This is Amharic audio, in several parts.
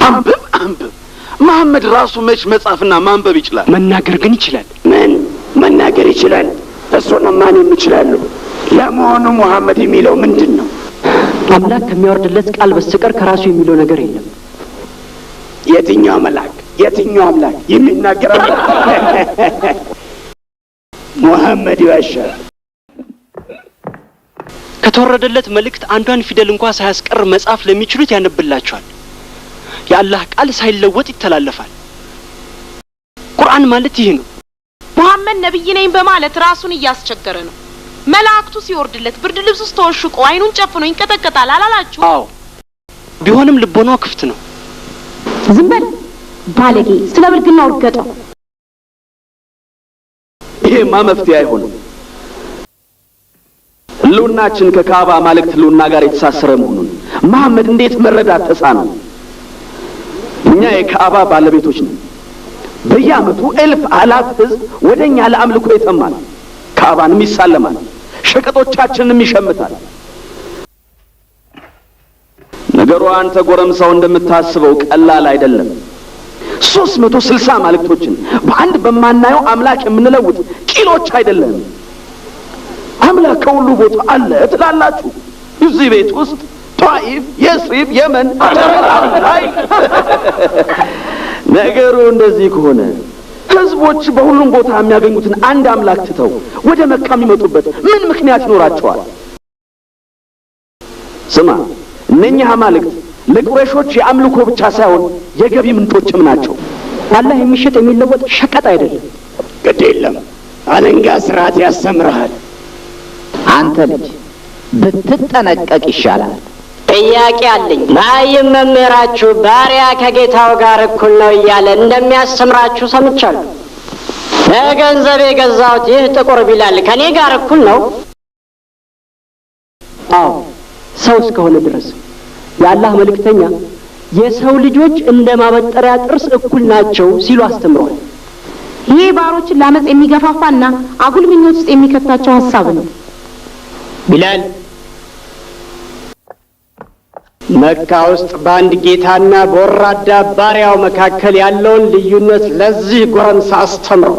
አንብብ መሐመድ ራሱ መች መጻፍና ማንበብ ይችላል መናገር ግን ይችላል ምን መናገር ይችላል እሱን ማን ይችላል ለመሆኑ መሐመድ የሚለው ምንድነው አምላክ ከሚያወርድለት ቃል በስተቀር ከራሱ የሚለው ነገር የለም የትኛው አምላክ የሚናገረው መሐመድ ይዋሻል ከተወረደለት መልእክት አንዷን ፊደል እንኳን ሳያስቀር መጻፍ ለሚችሉት ያነብላቸዋል የአላህ ቃል ሳይለወጥ ይተላለፋል ቁርአን ማለት ይሄ ነው መሐመድ ነብይ ነኝ በማለት ራሱን እያስቸገረ ነው መላእክቱ ሲወርድለት ብርድ ልብስ ውስጥ ተወሽቆ አይኑን ጨፍኖ ይንቀጠቀጣል አላላችሁ አዎ ቢሆንም ልቦናው ክፍት ነው ዝም በል ባለጌ ስለ ብልግና ወርገጠው ይሄማ መፍትሄ አይሆንም ሉናችን ከካባ ማለክት ሉና ጋር የተሳሰረ መሆኑን መሐመድ እንዴት መረዳት ተሳነው እኛ የካባ ባለቤቶች ነን በየዓመቱ 1000 ህዝብ ወደኛ ለአምልኮ ይተማል ካባንም ይሳለማል ሸቀጦቻችንንም ይሸምታል ነገሩ አንተ ጎረምሳው እንደምታስበው ቀላል አይደለም 360 ማለክቶችን በአንድ በማናየው አምላክ የምንለውጥ ቂሎች አይደለም አምላክ ሁሉ ቦታ አለ ትላላችሁ እዚህ ቤት ውስጥ ጣይፍ የስሪብ የመን አይ ነገሩ እንደዚህ ከሆነ ህዝቦች በሁሉም ቦታ የሚያገኙትን አንድ አምላክ ትተው ወደ መካ የሚመጡበት ምን ምክንያት ይኖራቸዋል ስማ እነኛ አማልክት ለቁረሾች የአምልኮ ብቻ ሳይሆን የገቢ ምንጮችም ናቸው አላህ የሚሸጥ የሚለወጥ ሸቀጥ አይደለም ግድ የለም አለንጋ ስርዓት ያስተምርሃል አንተ ልጅ ብትጠነቀቅ ይሻላል ጥያቄ አለኝ ማይም መምህራችሁ ባሪያ ከጌታው ጋር እኩል ነው እያለ እንደሚያስተምራችሁ ሰምቻለሁ በገንዘብ የገዛሁት ይህ ጥቁር ቢላል ከኔ ጋር እኩል ነው አዎ ሰው እስከሆነ ድረስ የአላህ መልእክተኛ የሰው ልጆች እንደማበጠሪያ ጥርስ እኩል ናቸው ሲሉ አስተምረዋል ይሄ ባሮችን ለአመጽ የሚገፋፋና አጉል ምኞት ውስጥ የሚከታቸው ሐሳብ ነው ቢላል መካ ውስጥ በአንድ ጌታና በወራዳ ባሪያው መካከል ያለውን ልዩነት ለዚህ ጎረምሳ አስተምረው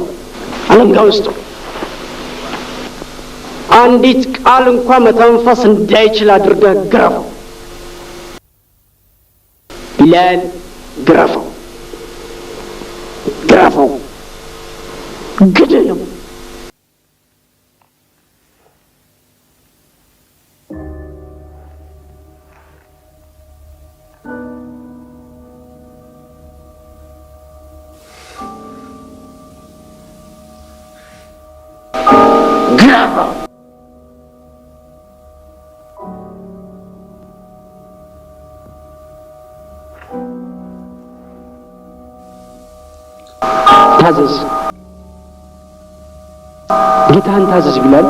አለንጋ ውስጥ አንዲት ቃል እንኳን መተንፈስ እንዳይችል አድርገህ ግረፈው ቢላል ግረፈው ግደለው ታዘዝ ጌታህን ታዘዝ ቢላል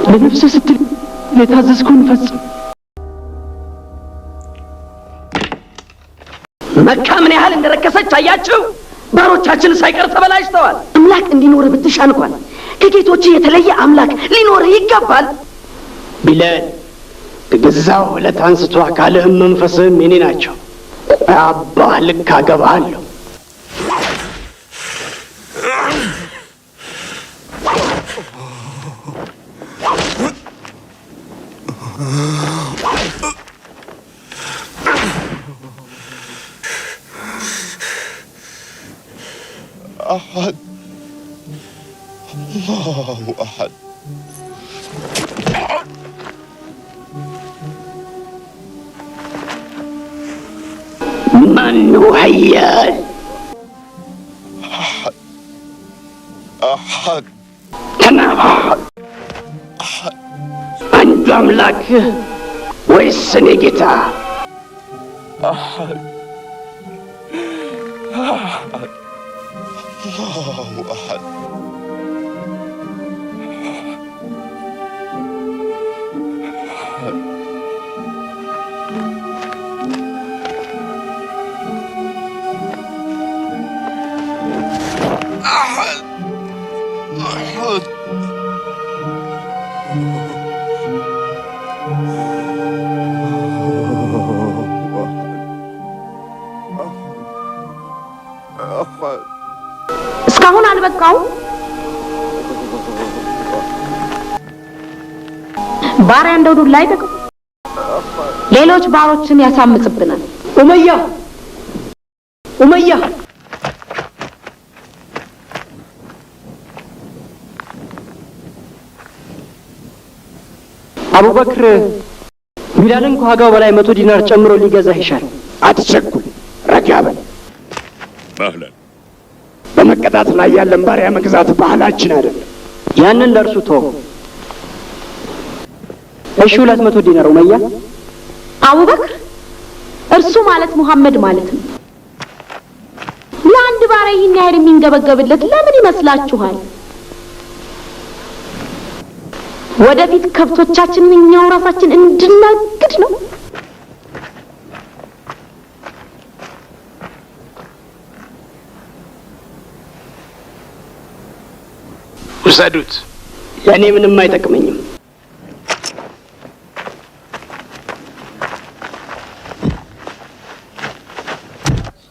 ለነፍስህ ስትል የታዘዝከውን ፈጽም መካ ምን ያህል እንደረከሰች አያችሁ ባሮቻችን ሳይቀር ተበላሽተዋል አምላክ እንዲኖር ብትሻ እንኳን ከጌቶች የተለየ አምላክ ሊኖር ይገባል ቢላል ከገዛው ዕለት አንስቶ አካልህም መንፈስህም የኔ ናቸው አባህ ልክ አገባሃለሁ أحد الله أحد من هو هيال أحد تنام أحد أنت أملاك ويسني جتا أحد أحد الله أحد እስካሁን አልበቃው? ባሪያ እንደው ዱላ አይጠቅም። ሌሎች ባሮችን ያሳምጽብናል። ኡመያ አቡበክር ቢላልን ከዋጋው በላይ 100 ዲናር ጨምሮ ሊገዛህ ይሻል። አትቸኩል፣ ረጋ በል። መህለን በመቀጣት ላይ ያለን ባሪያ መግዛት ባህላችን አይደለም። ያንን ለእርሱ ተው። እሺ 200 ዲናር ኡመያ። አቡበክር እርሱ ማለት ሙሐመድ ማለት ነው። ለአንድ ባሪያ ይህን ያህል የሚንገበገብለት ለምን ይመስላችኋል? ወደፊት ከብቶቻችንን እኛው ራሳችን እንድናግድ ነው። ውሰዱት። ለእኔ ምንም አይጠቅመኝም።